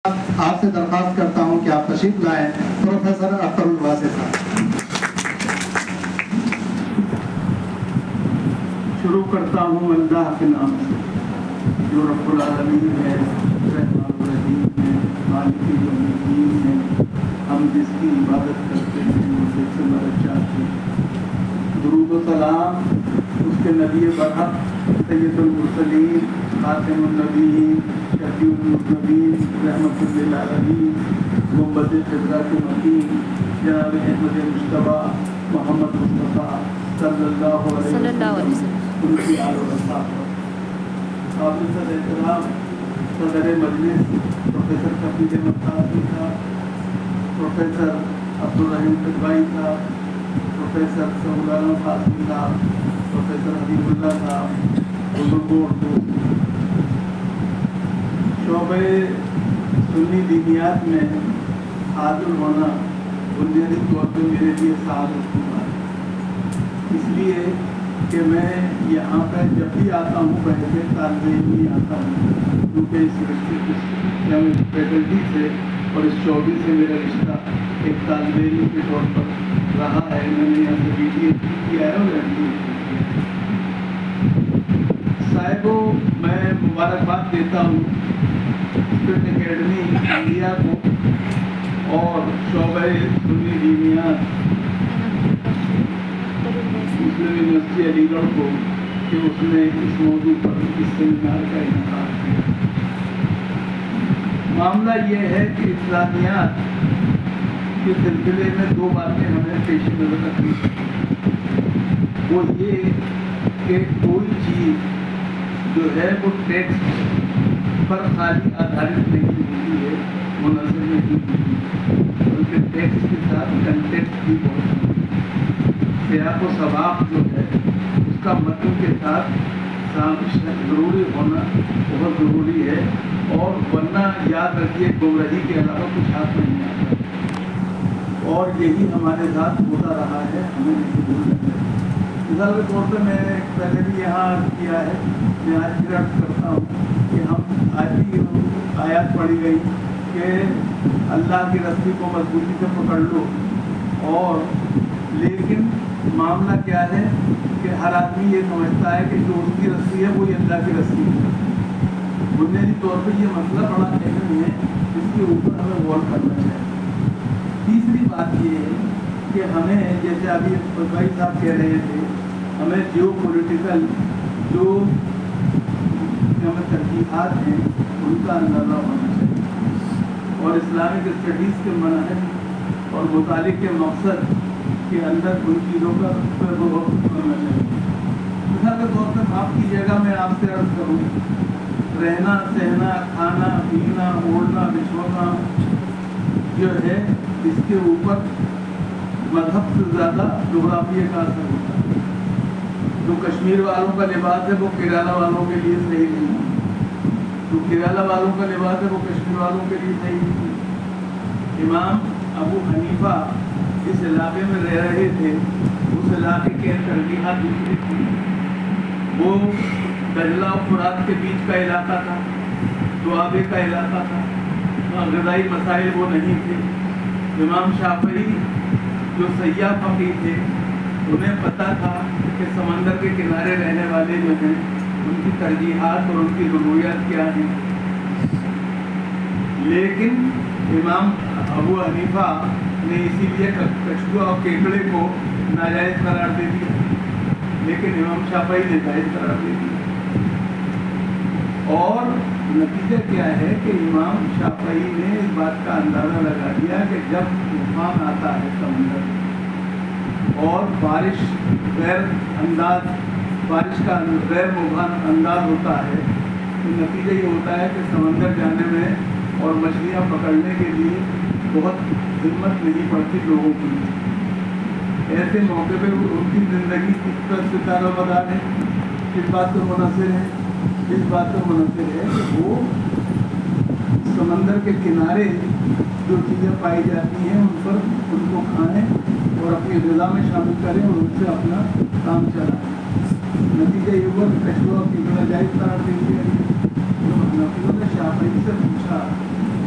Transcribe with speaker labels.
Speaker 1: آپ سے درخواست کرتا ہوں کہ آپ تشریف لائیں پروفیسر اختر الواسع صاحب۔
Speaker 2: شروع کرتا ہوں اللہ کے نام سے جو رب العالمین ہے، رحمان الرحیم ہے، مالک یوم الدین ہے۔ ہم جس کی عبادت کرتے ہیں وہ جس سے مدد چاہتے ہیں۔ درود و سلام اس کے نبی برحق سید المرسلین، خاتم النبیین، شفیع المذنبین، رحمت للعالمین، گنبد خضرا کے مکین جناب احمد مجتبیٰ محمد مصطفیٰ صلی اللہ علیہ وسلم ان کی آل و اصحاب۔ قابل صدر احترام صدر مجلس پروفیسر کفیل احمد قاسمی صاحب، پروفیسر عبدالرحیم تجوائی صاحب، پروفیسر سہول عالم قاسمی صاحب، پروفیسر حبیب اللہ صاحب، بزرگوں اور دوست، شعبہ سنی دینیات میں حاضر ہونا بنیادی طور پہ میرے لیے سعادت کی بات ہے، اس لیے کہ میں یہاں پہ جب بھی آتا ہوں پہلے طالب علم ہی آتا ہوں، کیونکہ اس رشتے فیکلٹی سے اور اس شعبے سے میرا رشتہ ایک طالب علم کے طور پر رہا ہے۔ میں نے یہاں سے بی ٹی ایچ کیا ہے اور ایم ڈی صاحبوں، میں مبارکباد دیتا ہوں اسپرٹ اکیڈمی انڈیا کو اور شعبہ سنی دینیات مسلم یونیورسٹی علی گڑھ کو کہ اس نے اس موضوع پر اس سیمینار کا انعقاد کیا۔ معاملہ یہ ہے کہ اسلامیات کے سلسلے میں دو باتیں ہمیں پیش نظر رکھنی چاہیے۔ وہ یہ کہ کوئی چیز جو ہے وہ ٹیکسٹ پر خالی آدھارت نہیں ہوتی ہے، منحصر نہیں ہوتی، بلکہ ٹیکسٹ کے ساتھ کنٹیکسٹ بھی بہت سیاق و سباق جو ہے اس کا متن کے ساتھ ضروری ہونا بہت ضروری ہے، اور ورنہ یاد رکھیے گمراہی کے علاوہ کچھ ہاتھ نہیں آتا، اور یہی ہمارے ساتھ ہوتا رہا ہے، ہمیں نہیں بھولنا چاہیے۔ مثال کے طور پہ میں نے پہلے بھی یہاں عرض کیا ہے، میں آج بھی عرض کرتا ہوں کہ ہم آج بھی آیات پڑھی گئی کہ اللہ کی رسی کو مضبوطی سے پکڑ لو، اور لیکن معاملہ کیا ہے کہ ہر آدمی یہ سمجھتا ہے کہ جو اس کی رسی ہے وہی اللہ کی رسی ہے۔ بنیادی طور پہ یہ مسئلہ بڑا اہم ہے، جس کے اوپر ہمیں غور کرنا چاہیے۔ تیسری بات یہ ہے کہ ہمیں، جیسے ابھی بھائی صاحب کہہ رہے تھے، ہمیں جیو پولیٹیکل جو ہمیں ترجیحات ہیں ان کا اندازہ ہونا چاہیے، اور اسلامک اسٹڈیز کے منہج اور مطالعے کے مقصد کے اندر ان چیزوں کا غور کرنا چاہیے۔ مثال کے طور پر معاف کیجیے گا، میں آپ سے عرض کروں، رہنا سہنا کھانا پینا اوڑھنا بچھونا جو ہے اس کے اوپر مذہب سے زیادہ جغرافیہ کا اثر ہوتا ہے۔ جو کشمیر والوں کا لباس ہے وہ کیرالہ والوں کے لیے صحیح نہیں ہے، جو کیرالہ والوں کا لباس ہے وہ کشمیر والوں کے لیے صحیح نہیں ہے۔ امام ابو حنیفہ جس علاقے میں رہ رہے تھے اس علاقے کے ترجیحات دوسری تھی، وہ دجلہ و فرات کے بیچ کا علاقہ تھا، دوآبے کا علاقہ تھا، وہاں غذائی مسائل وہ نہیں تھے۔ امام شافعی جو سیاح فقیہ تھے، انہیں پتہ تھا کہ سمندر کے کنارے رہنے والے جو ہیں ان کی ترجیحات اور ان کی ضروریات کیا ہیں، لیکن امام ابو حنیفہ نے اسی لیے کچھوا اور کیکڑے کو ناجائز قرار دے دیا، لیکن امام شافعی نے جائز قرار دے دیا۔ اور نتیجہ کیا ہے کہ امام شافعی نے اس بات کا اندازہ لگا دیا کہ جب طوفان آتا ہے سمندر اور بارش کا غیر مبہم انداز ہوتا ہے، تو نتیجہ یہ ہوتا ہے کہ سمندر جانے میں اور مچھلیاں پکڑنے کے لیے بہت ہمت نہیں پڑتی لوگوں کی۔ ایسے موقع پہ ان کی زندگی کس طرح سے دار و مدار ہے، کس بات سے منحصر ہے، اس بات سے منحصر ہے کہ وہ سمندر کے کنارے جو چیزیں پائی جاتی ہیں ان پر ان کو کھائیں اور اپنی غذا میں شامل کریں اور ان سے اپنا کام چلائیں۔ نتیجہ یہ ہوا کہ کچھوا کی بڑا جائز قرار دے دیا۔ جو حنفیوں نے شافعی سے پوچھا